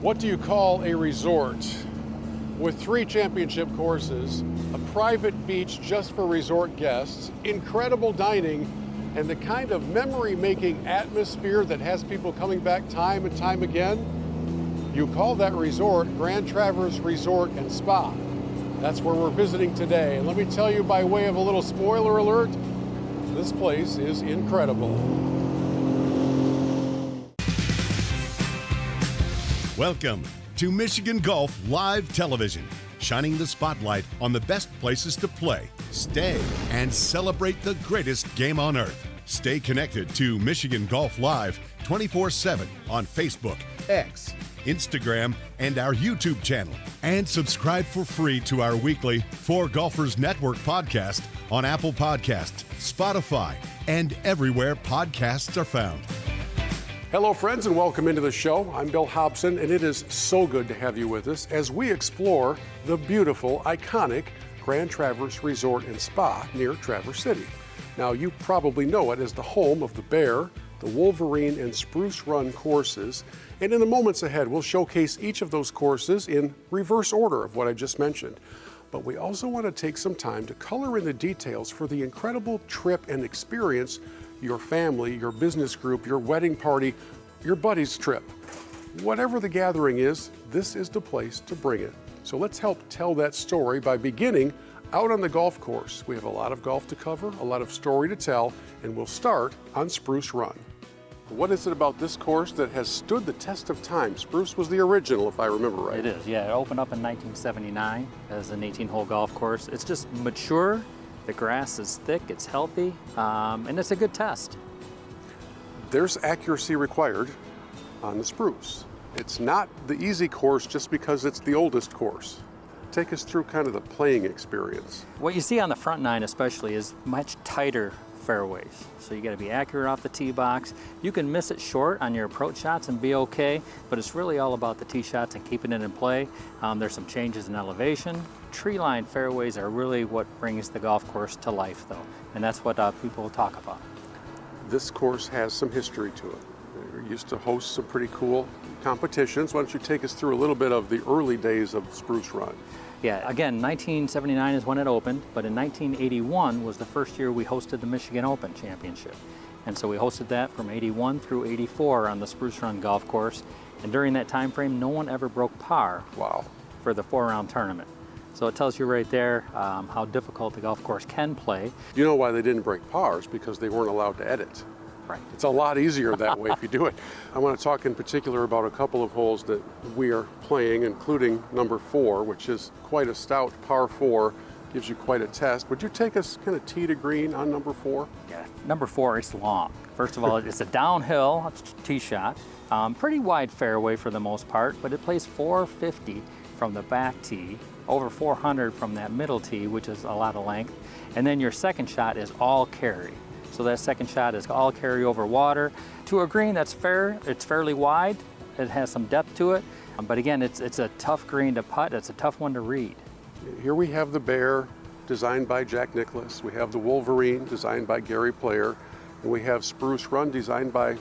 What do you call a resort? With 3 championship courses, a private beach just for resort guests, incredible dining, and the kind of memory-making atmosphere that has people coming back time and time again, you call that resort Grand Traverse Resort and Spa. That's where we're visiting today. And let me tell you, by way of a little spoiler alert, this place is incredible. Welcome to Michigan Golf Live Television, shining the spotlight on the best places to play, stay, and celebrate the greatest game on earth. Stay connected to Michigan Golf Live 24/7 on Facebook, X, Instagram, and our YouTube channel. And subscribe for free to our weekly FORE Golfers Network podcast on Apple Podcasts, Spotify, and everywhere podcasts are found. Hello, friends, and welcome into the show. I'm Bill Hobson, and it is so good to have you with us as we explore the beautiful, iconic Grand Traverse Resort and Spa near Traverse City. Now, you probably know it as the home of the Bear, the Wolverine, and Spruce Run courses. And in the moments ahead, we'll showcase each of those courses in reverse order of what I just mentioned. But we also want to take some time to color in the details for the incredible trip and experience your family, your business group, your wedding party, your buddy's trip. Whatever the gathering is, this is the place to bring it. So let's help tell that story by beginning out on the golf course. We have a lot of golf to cover, a lot of story to tell, and we'll start on Spruce Run. What is it about this course that has stood the test of time? Spruce was the original, if I remember right. It is, yeah. It opened up in 1979 as an 18-hole golf course. It's just mature. The grass is thick, it's healthy, and it's a good test. There's accuracy required on the Spruce. It's not the easy course just because it's the oldest course. Take us through kind of the playing experience. What you see on the front nine especially is much tighter fairways. So you got to be accurate off the tee box. You can miss it short on your approach shots and be okay, but it's really all about the tee shots and keeping it in play. There's some changes in elevation. Tree line fairways are really what brings the golf course to life though, and that's what people talk about. This course has some history to it. We used to host some pretty cool competitions. Why don't you take us through a little bit of the early days of Spruce Run? Yeah, again, 1979 is when it opened, but in 1981 was the first year we hosted the Michigan Open Championship. And so we hosted that from 81 through 84 on the Spruce Run golf course. And during that time frame, no one ever broke par. Wow. For the 4-round tournament. So it tells you right there how difficult the golf course can play. You know why they didn't break pars? Because they weren't allowed to edit. Right. It's a lot easier that way if you do it. I want to talk in particular about a couple of holes that we are playing, including number 4, which is quite a stout par 4, gives you quite a test. Would you take us kind of tee to green on number 4? Yeah, number 4 is long. First of all, it's a downhill tee shot, pretty wide fairway for the most part, but it plays 450 from the back tee, over 400 from that middle tee, which is a lot of length, and then your second shot is all carry. So that second shot is all carry over water to a green that's fair. It's fairly wide. It has some depth to it. But again, it's a tough green to putt. It's a tough one to read. Here we have the Bear, designed by Jack Nicklaus. We have the Wolverine, designed by Gary Player. And we have Spruce Run, designed by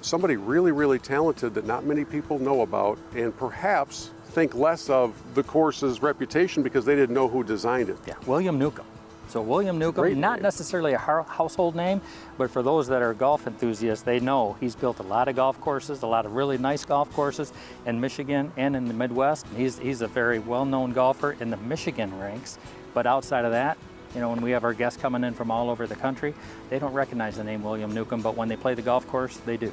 somebody really, really talented that not many people know about, and perhaps think less of the course's reputation because they didn't know who designed it. Yeah, William Newcomb. So William Newcomb, not necessarily a household name, but for those that are golf enthusiasts, they know he's built a lot of golf courses, a lot of really nice golf courses in Michigan and in the Midwest. He's a very well-known golfer in the Michigan ranks, but outside of that, you know, when we have our guests coming in from all over the country, they don't recognize the name William Newcomb, but when they play the golf course, they do.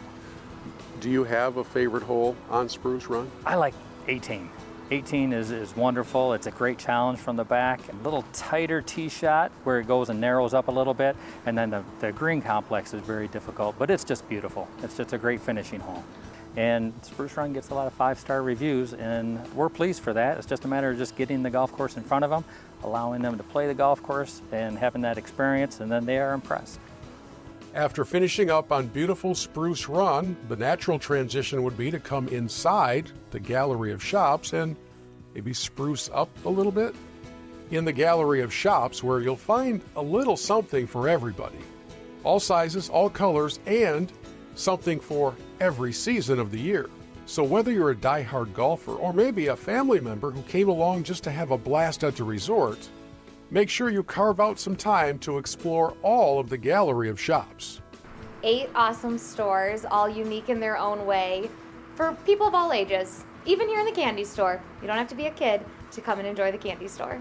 Do you have a favorite hole on Spruce Run? I like 18. 18 is wonderful. It's a great challenge from the back. A little tighter tee shot where it goes and narrows up a little bit. And then the green complex is very difficult, but it's just beautiful. It's just a great finishing hole. And Spruce Run gets a lot of 5-star reviews, and we're pleased for that. It's just a matter of just getting the golf course in front of them, allowing them to play the golf course and having that experience, and then they are impressed. After finishing up on beautiful Spruce Run, the natural transition would be to come inside the gallery of shops and maybe spruce up a little bit. In the gallery of shops, where you'll find a little something for everybody. All sizes, all colors, and something for every season of the year. So whether you're a die-hard golfer or maybe a family member who came along just to have a blast at the resort, make sure you carve out some time to explore all of the gallery of shops. 8 awesome stores, all unique in their own way, for people of all ages. Even here in the candy store, you don't have to be a kid to come and enjoy the candy store.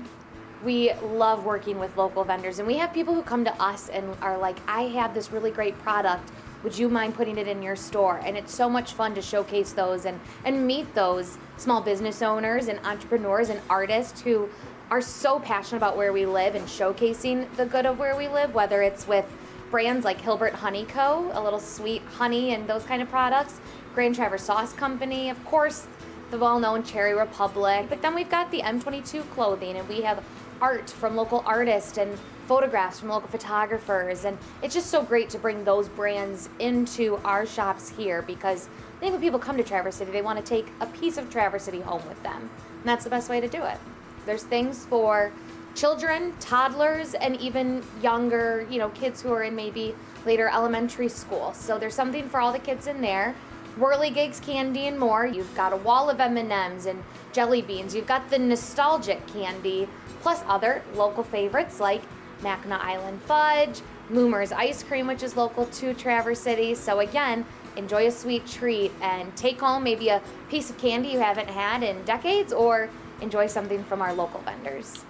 We love working with local vendors, and we have people who come to us and are like, I have this really great product, would you mind putting it in your store? And it's so much fun to showcase those and meet those small business owners and entrepreneurs and artists who are so passionate about where we live and showcasing the good of where we live, whether it's with brands like Hilbert Honey Co., a little sweet honey and those kind of products, Grand Traverse Sauce Company, of course, the well-known Cherry Republic, but then we've got the M22 clothing, and we have art from local artists and photographs from local photographers, and it's just so great to bring those brands into our shops here, because I think when people come to Traverse City, they want to take a piece of Traverse City home with them, and that's the best way to do it. There's things for children, toddlers, and even younger, kids who are in maybe later elementary school. So there's something for all the kids in there. Whirligigs candy and more. You've got a wall of M&Ms and jelly beans. You've got the nostalgic candy, plus other local favorites like Mackinac Island Fudge, Loomer's Ice Cream, which is local to Traverse City. So again, enjoy a sweet treat and take home maybe a piece of candy you haven't had in decades, or enjoy something from our local vendors.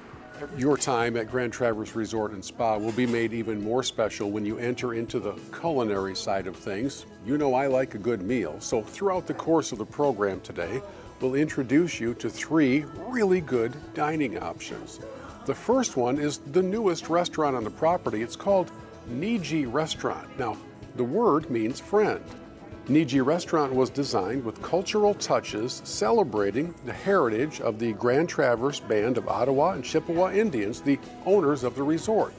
Your time at Grand Traverse Resort and Spa will be made even more special when you enter into the culinary side of things. You know I like a good meal, so throughout the course of the program today, we'll introduce you to 3 really good dining options. The first one is the newest restaurant on the property. It's called Niji Restaurant. Now, the word means friend. Niji Restaurant was designed with cultural touches celebrating the heritage of the Grand Traverse Band of Ottawa and Chippewa Indians, the owners of the resort.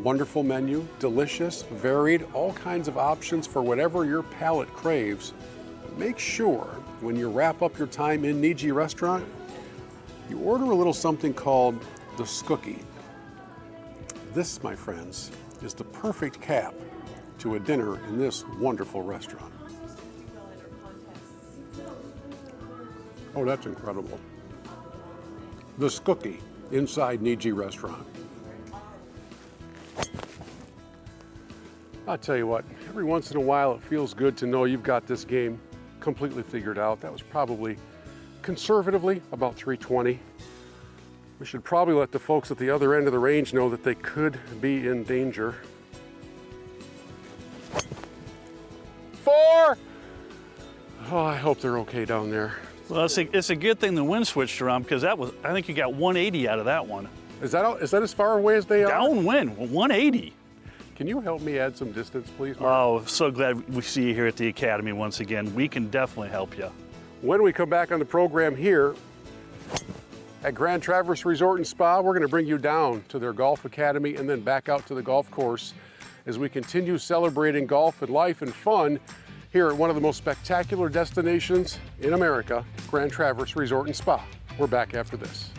Wonderful menu, delicious, varied, all kinds of options for whatever your palate craves. But make sure when you wrap up your time in Niji Restaurant, you order a little something called the skookie. This, my friends, is the perfect cap to a dinner in this wonderful restaurant. Oh, that's incredible. The skookie inside Niji Restaurant. I'll tell you what, every once in a while it feels good to know you've got this game completely figured out. That was probably, conservatively, about 320. We should probably let the folks at the other end of the range know that they could be in danger. 4! Oh, I hope they're okay down there. Well, it's a good thing the wind switched around, because I think you got 180 out of that one. Is that as far away as they are? Downwind, 180. Can you help me add some distance, please, Mark? Oh, so glad we see you here at the Academy once again. We can definitely help you. When we come back on the program here at Grand Traverse Resort and Spa, we're going to bring you down to their golf academy and then back out to the golf course as we continue celebrating golf and life and fun here at one of the most spectacular destinations in America, Grand Traverse Resort and Spa. We're back after this.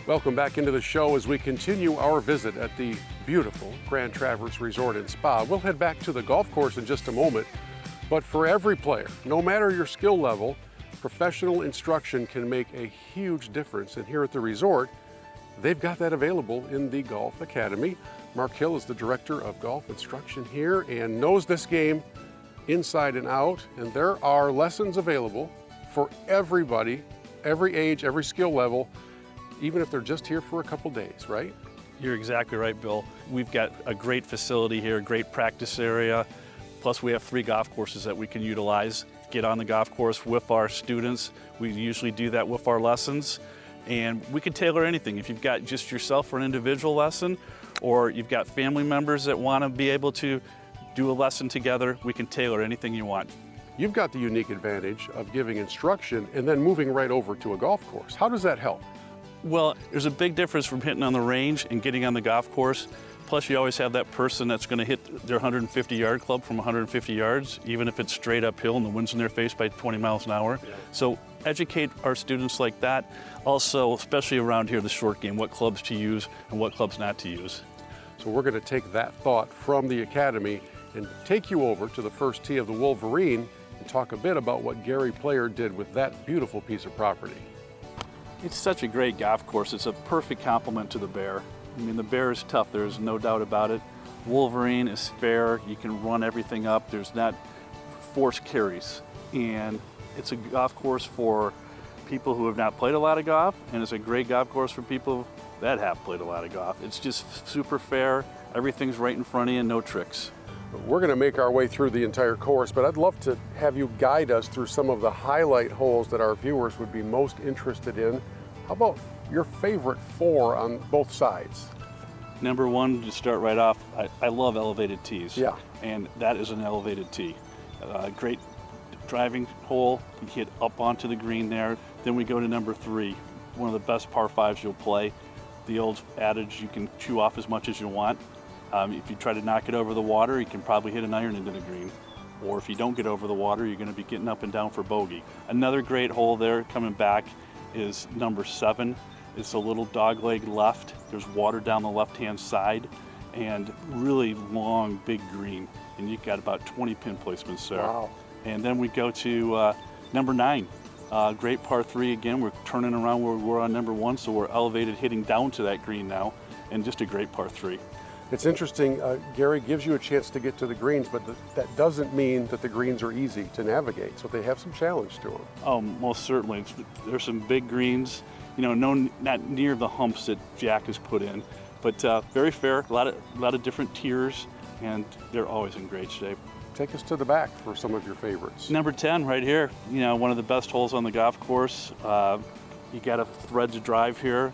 Welcome back into the show as we continue our visit at the beautiful Grand Traverse Resort and Spa. We'll head back to the golf course in just a moment, but for every player, no matter your skill level, professional instruction can make a huge difference. And here at the resort, they've got that available in the Golf Academy. Mark Hill is the director of golf instruction here and knows this game inside and out. And there are lessons available for everybody, every age, every skill level, even if they're just here for a couple days, right? You're exactly right, Bill. We've got a great facility here, a great practice area. Plus, we have 3 golf courses that we can utilize. Get on the golf course with our students. We usually do that with our lessons. And we can tailor anything. If you've got just yourself for an individual lesson, or you've got family members that want to be able to do a lesson together, we can tailor anything you want. You've got the unique advantage of giving instruction and then moving right over to a golf course. How does that help? Well, there's a big difference from hitting on the range and getting on the golf course. Plus, you always have that person that's going to hit their 150-yard club from 150 yards, even if it's straight uphill and the wind's in their face by 20 miles an hour. Yeah. So educate our students like that. Also, especially around here, the short game, what clubs to use and what clubs not to use. So we're going to take that thought from the Academy and take you over to the first tee of the Wolverine and talk a bit about what Gary Player did with that beautiful piece of property. It's such a great golf course. It's a perfect complement to the Bear. I mean, the Bear is tough, there's no doubt about it. Wolverine is fair, you can run everything up, there's not forced carries. And it's a golf course for people who have not played a lot of golf, and it's a great golf course for people that have played a lot of golf. It's just super fair, everything's right in front of you, no tricks. We're going to make our way through the entire course, but I'd love to have you guide us through some of the highlight holes that our viewers would be most interested in. How about your favorite four on both sides? Number one, to start right off, I love elevated tees. Yeah. And that is an elevated tee. Great driving hole, you hit up onto the green there. Then we go to number three, one of the best par fives you'll play. The old adage, you can chew off as much as you want. If you try to knock it over the water, you can probably hit an iron into the green. Or if you don't get over the water, you're going to be getting up and down for bogey. Another great hole there coming back is number 7. It's a little dogleg left. There's water down the left-hand side and really long, big green. And you've got about 20 pin placements there. Wow. And then we go to number 9. Great par 3 again. We're turning around where we were on number 1, so we're elevated hitting down to that green now. And just a great par 3. It's interesting, Gary gives you a chance to get to the greens, but that doesn't mean that the greens are easy to navigate, so they have some challenge to them. Oh, most certainly. There's some big greens, you know, not near the humps that Jack has put in, but very fair, a lot of different tiers, and they're always in great shape. Take us to the back for some of your favorites. Number 10 right here, you know, one of the best holes on the golf course. You got a thread to drive here.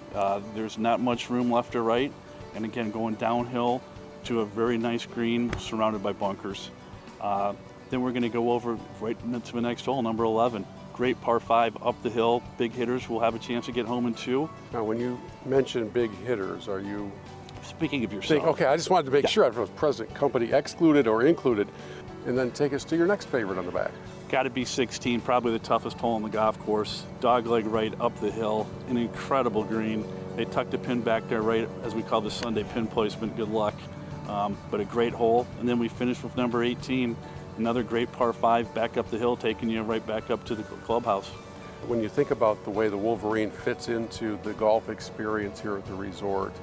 There's not much room left or right. And again, going downhill to a very nice green surrounded by bunkers. Then we're going to go over right to the next hole, number 11. Great par 5 up the hill. Big hitters will have a chance to get home in 2. Now, when you mention big hitters, are you Speaking of yourself. okay, I just wanted to make sure I was present, company excluded or included, and then take us to your next favorite on the back. Got to be 16, probably the toughest hole on the golf course. Dogleg right up the hill, an incredible green. They tucked the pin back there right as we call the Sunday pin placement. Good luck, but a great hole. And then we finished with number 18, another great par 5 back up the hill, taking you right back up to the clubhouse. When you think about the way the Wolverine fits into the golf experience here at the resort,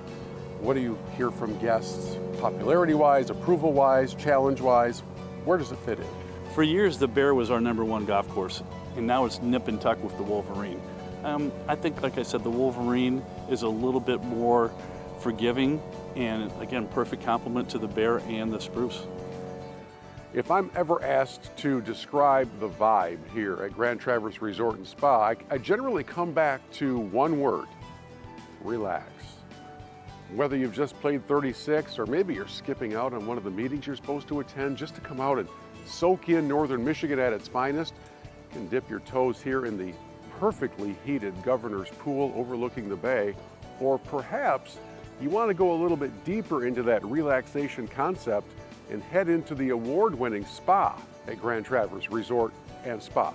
what do you hear from guests, popularity-wise, approval-wise, challenge-wise? Where does it fit in? For years, the Bear was our number 1 golf course, and now it's nip and tuck with the Wolverine. I think, like I said, the Wolverine is a little bit more forgiving, and again, perfect complement to the Bear and the Spruce. If I'm ever asked to describe the vibe here at Grand Traverse Resort and Spa, I generally come back to one word: relax. Whether you've just played 36 or maybe you're skipping out on one of the meetings you're supposed to attend just to come out and soak in Northern Michigan at its finest, you can dip your toes here in the perfectly heated Governor's Pool overlooking the bay, or perhaps you want to go a little bit deeper into that relaxation concept and head into the award-winning spa at Grand Traverse Resort and Spa.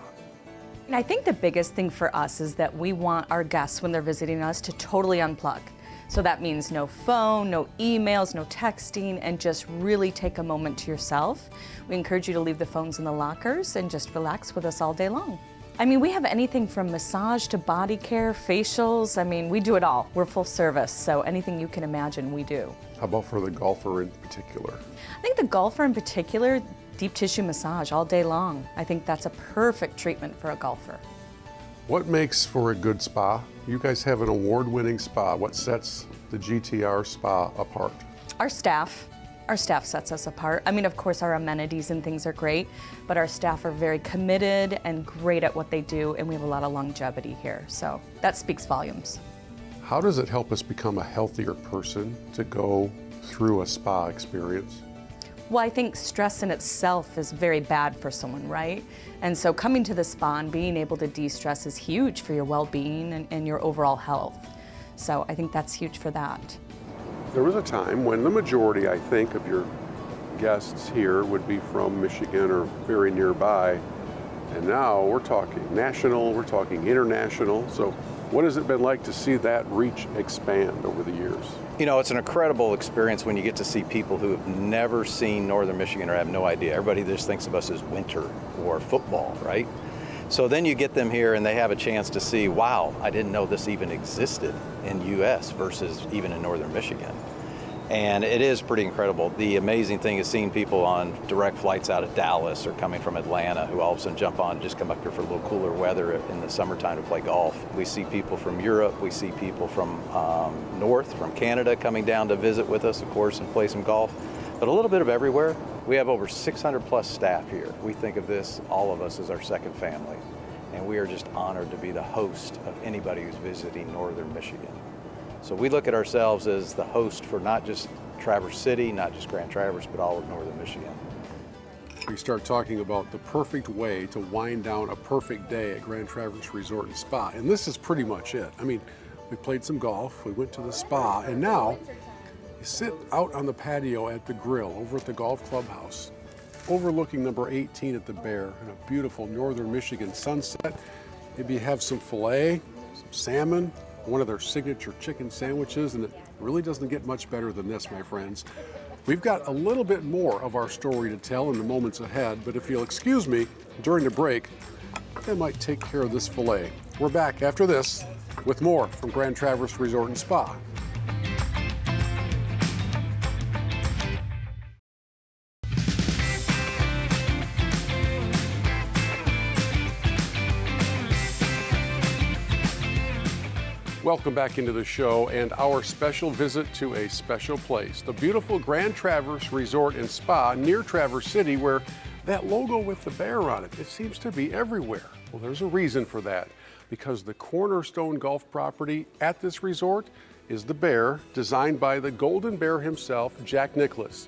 And I think the biggest thing for us is that we want our guests, when they're visiting us, to totally unplug. So that means no phone, no emails, no texting, and just really take a moment to yourself. We encourage you to leave the phones in the lockers and just relax with us all day long. I mean, we have anything from massage to body care, facials. I mean, we do it all. We're full service, so anything you can imagine, we do. How about for the golfer in particular? I think the golfer in particular, deep tissue massage all day long. I think that's a perfect treatment for a golfer. What makes for a good spa? You guys have an award-winning spa. What sets the GTR spa apart? Our staff. Our staff sets us apart. I mean, of course, our amenities and things are great, but our staff are very committed and great at what they do, and we have a lot of longevity here. So that speaks volumes. How does it help us become a healthier person to go through a spa experience? Well, I think stress in itself is very bad for someone, right? And so coming to the spa and being able to de-stress is huge for your well-being and your overall health. So I think that's huge for that. There was a time when the majority, I think, of your guests here would be from Michigan or very nearby. And now we're talking national, we're talking international. So what has it been like to see that reach expand over the years? You know, it's an incredible experience when you get to see people who have never seen Northern Michigan or have no idea. Everybody just thinks of us as winter or football, right? So then you get them here and they have a chance to see, wow, I didn't know this even existed in U.S. versus even in Northern Michigan. And it is pretty incredible. The amazing thing is seeing people on direct flights out of Dallas or coming from Atlanta who all of a sudden jump on and just come up here for a little cooler weather in the summertime to play golf. We see people from Europe, we see people from north, from Canada coming down to visit with us, of course, and play some golf. But a little bit of everywhere. We have over 600 plus staff here. We think of this, all of us, as our second family. And we are just honored to be the host of anybody who's visiting Northern Michigan. So we look at ourselves as the host for not just Traverse City, not just Grand Traverse, but all of Northern Michigan. We start talking about the perfect way to wind down a perfect day at Grand Traverse Resort and Spa. And this is pretty much it. I mean, we played some golf, we went to the spa, and now you sit out on the patio at the grill over at the golf clubhouse, overlooking number 18 at the Bear in a beautiful Northern Michigan sunset. Maybe you have some filet, some salmon, one of their signature chicken sandwiches, and it really doesn't get much better than this, my friends. We've got a little bit more of our story to tell in the moments ahead, but if you'll excuse me, during the break, I might take care of this filet. We're back after this with more from Grand Traverse Resort and Spa. Welcome back into the show and our special visit to a special place, the beautiful Grand Traverse Resort and Spa near Traverse City, where that logo with the bear on it, it seems to be everywhere. Well, there's a reason for that, because the cornerstone golf property at this resort is the Bear, designed by the Golden Bear himself, Jack Nicklaus.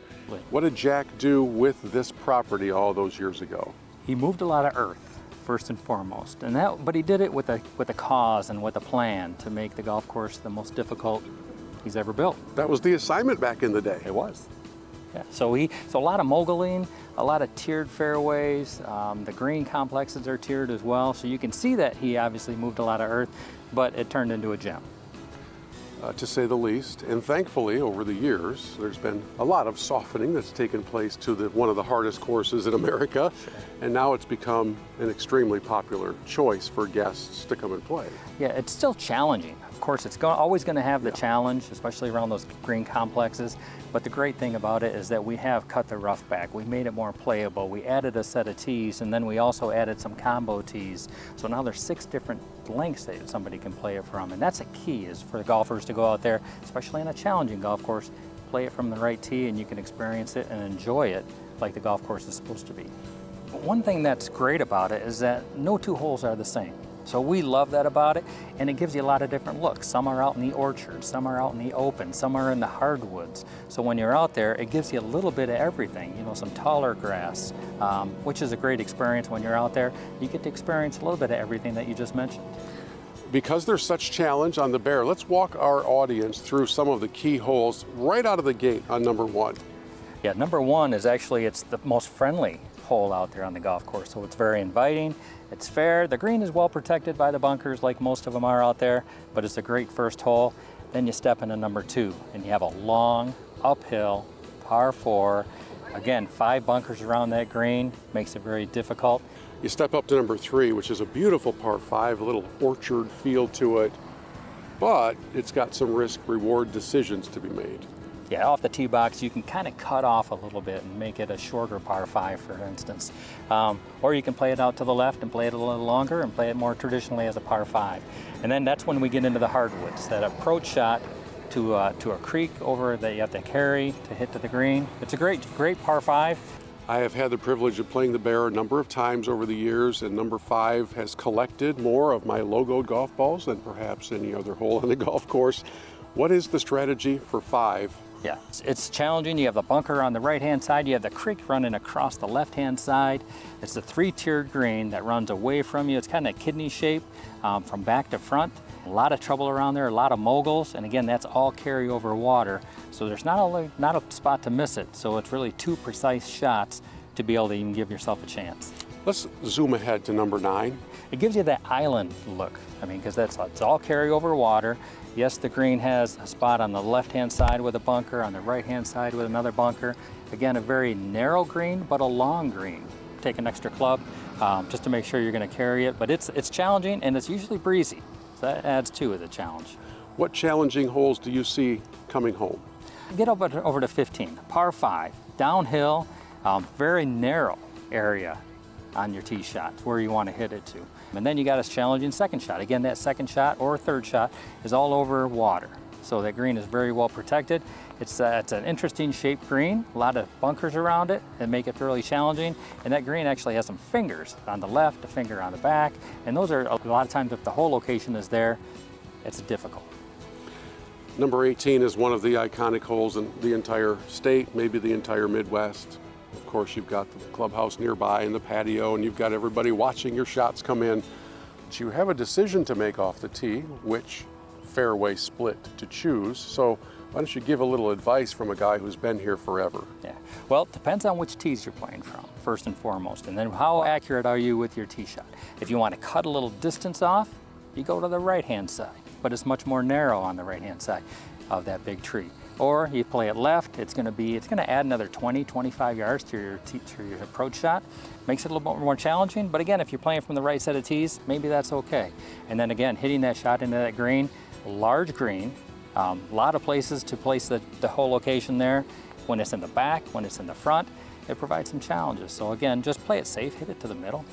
What did Jack do with this property all those years ago? He moved a lot of earth, first and foremost, but he did it with a cause and with a plan to make the golf course the most difficult he's ever built. That was the assignment back in the day. It was. Yeah. So a lot of moguling, a lot of tiered fairways. The green complexes are tiered as well, so you can see that he obviously moved a lot of earth, but it turned into a gem. To say the least. And thankfully, over the years, there's been a lot of softening that's taken place to one of the hardest courses in America. And now it's become an extremely popular choice for guests to come and play. Yeah, it's still challenging. Of course, it's always going to have the challenge, especially around those green complexes. But the great thing about it is that we have cut the rough back. We made it more playable. We added a set of tees, and then we also added some combo tees. So now there's 6 different lengths that somebody can play it from. And that's a key, is for the golfers to go out there, especially in a challenging golf course, play it from the right tee, and you can experience it and enjoy it like the golf course is supposed to be. But one thing that's great about it is that no 2 holes are the same. So we love that about it, and it gives you a lot of different looks. Some are out in the orchard, some are out in the open, some are in the hardwoods. So when you're out there, it gives you a little bit of everything, you know, some taller grass, which is a great experience when you're out there. You get to experience a little bit of everything that you just mentioned. Because there's such challenge on the Bear, let's walk our audience through some of the key holes right out of the gate on number 1. Yeah, number 1 is actually, it's the most friendly hole out there on the golf course. So it's very inviting, it's fair. The green is well protected by the bunkers like most of them are out there, but it's a great first hole. Then you step into number 2 and you have a long uphill par 4. Again, 5 bunkers around that green, makes it very difficult. You step up to number 3, which is a beautiful par 5, a little orchard feel to it, but it's got some risk-reward decisions to be made. Yeah, off the tee box, you can kind of cut off a little bit and make it a shorter par 5, for instance. Or you can play it out to the left and play it a little longer and play it more traditionally as a par 5. And then that's when we get into the hardwoods, that approach shot to a creek over that you have to carry to hit to the green. It's a great par 5. I have had the privilege of playing the Bear a number of times over the years, and number 5 has collected more of my logoed golf balls than perhaps any other hole on the golf course. What is the strategy for 5? Yeah, it's challenging. You have the bunker on the right-hand side. You have the creek running across the left-hand side. It's a 3-tiered green that runs away from you. It's kind of kidney shape from back to front. A lot of trouble around there, a lot of moguls, and again, that's all carryover water. So there's not a spot to miss it. So it's really 2 precise shots to be able to even give yourself a chance. Let's zoom ahead to number 9. It gives you that island look. I mean, because it's all carryover water. Yes, the green has a spot on the left-hand side with a bunker, on the right-hand side with another bunker. Again, a very narrow green, but a long green. Take an extra club just to make sure you're going to carry it. But it's challenging, and it's usually breezy. So that adds to the challenge. What challenging holes do you see coming home? Get over to 15, par 5, downhill, very narrow area on your tee shot, where you want to hit it to. And then you got a challenging second shot. Again, that second shot or third shot is all over water. So that green is very well protected. It's an interesting shaped green, a lot of bunkers around it and make it really challenging. And that green actually has some fingers on the left, a finger on the back. And those are, a lot of times if the hole location is there, it's difficult. Number 18 is one of the iconic holes in the entire state, maybe the entire Midwest. Of course, you've got the clubhouse nearby and the patio, and you've got everybody watching your shots come in. But you have a decision to make off the tee, which fairway split to choose. So why don't you give a little advice from a guy who's been here forever? Yeah, well, it depends on which tees you're playing from, first and foremost. And then how accurate are you with your tee shot? If you want to cut a little distance off, you go to the right-hand side, but it's much more narrow on the right-hand side of that big tree. Or you play it left, it's going to add another 20, 25 yards to your approach shot. Makes it a little bit more challenging, but again, if you're playing from the right set of tees, maybe that's okay. And then again, hitting that shot into that green, large green, a lot of places to place the whole location there. When it's in the back, when it's in the front, it provides some challenges. So again, just play it safe, hit it to the middle.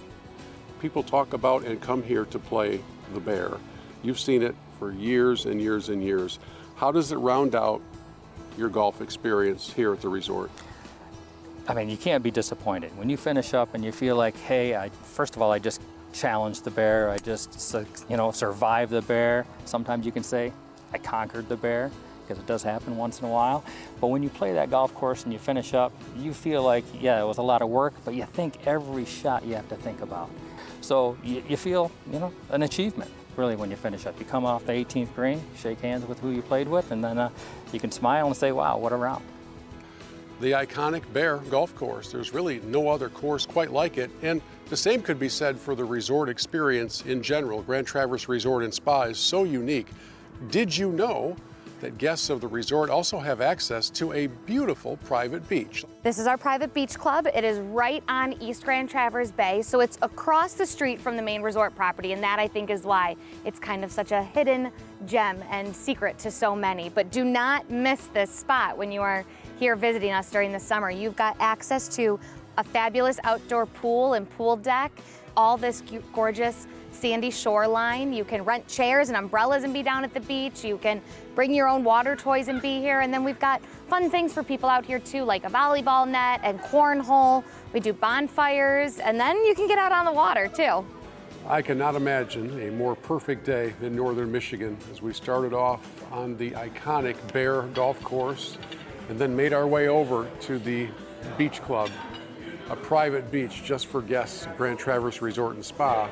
People talk about and come here to play the Bear. You've seen it for years and years and years. How does it round out your golf experience here at the resort? I mean, you can't be disappointed. When you finish up and you feel like, hey, first of all, I just challenged the Bear. I just, survived the Bear. Sometimes you can say, I conquered the Bear, because it does happen once in a while. But when you play that golf course and you finish up, you feel like, yeah, it was a lot of work, but you think every shot you have to think about. So you feel, an achievement, really, when you finish up. You come off the 18th green, shake hands with who you played with, and then you can smile and say, wow, what a round. The iconic Bear golf course. There's really no other course quite like it. And the same could be said for the resort experience in general. Grand Traverse Resort and Spa is so unique. Did you know that guests of the resort also have access to a beautiful private beach? This is our private beach club. It is right on East Grand Traverse Bay, so it's across the street from the main resort property, and that I think is why it's kind of such a hidden gem and secret to so many. But do not miss this spot when you are here visiting us during the summer. You've got access to a fabulous outdoor pool and pool deck, all this gorgeous sandy shoreline. You can rent chairs and umbrellas and be down at the beach. You can bring your own water toys and be here. And then we've got fun things for people out here too, like a volleyball net and cornhole. We do bonfires, and then you can get out on the water too. I cannot imagine a more perfect day in northern Michigan as we started off on the iconic Bear golf course and then made our way over to the beach club, a private beach just for guests of Grand Traverse Resort and Spa.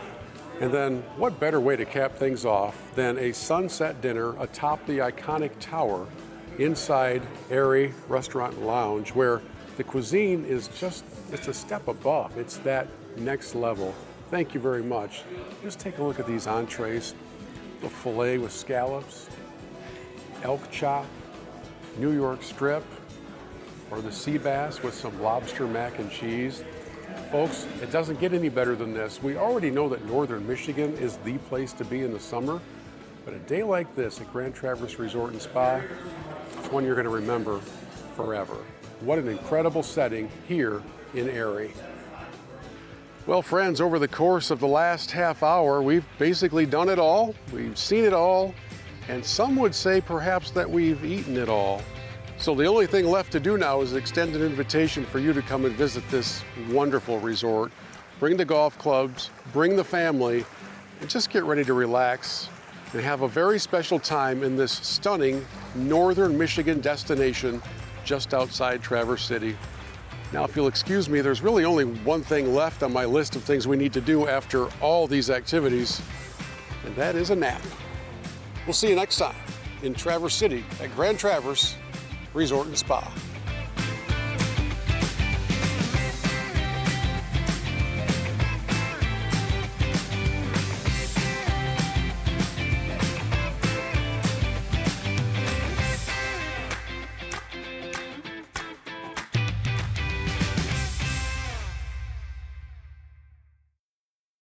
And then what better way to cap things off than a sunset dinner atop the iconic tower inside Aerie Restaurant and Lounge, where the cuisine is it's a step above. It's that next level. Thank you very much. Just take a look at these entrees. The filet with scallops, elk chop, New York strip, or the sea bass with some lobster mac and cheese. Folks, it doesn't get any better than this. We already know that northern Michigan is the place to be in the summer, but a day like this at Grand Traverse Resort and Spa, it's one you're going to remember forever. What an incredible setting here in Aerie. Well, friends, over the course of the last half hour, we've basically done it all. We've seen it all, and some would say perhaps that we've eaten it all. So the only thing left to do now is extend an invitation for you to come and visit this wonderful resort. Bring the golf clubs, bring the family, and just get ready to relax and have a very special time in this stunning northern Michigan destination just outside Traverse City. Now, if you'll excuse me, there's really only one thing left on my list of things we need to do after all these activities, and that is a nap. We'll see you next time in Traverse City at Grand Traverse Resort and Spa.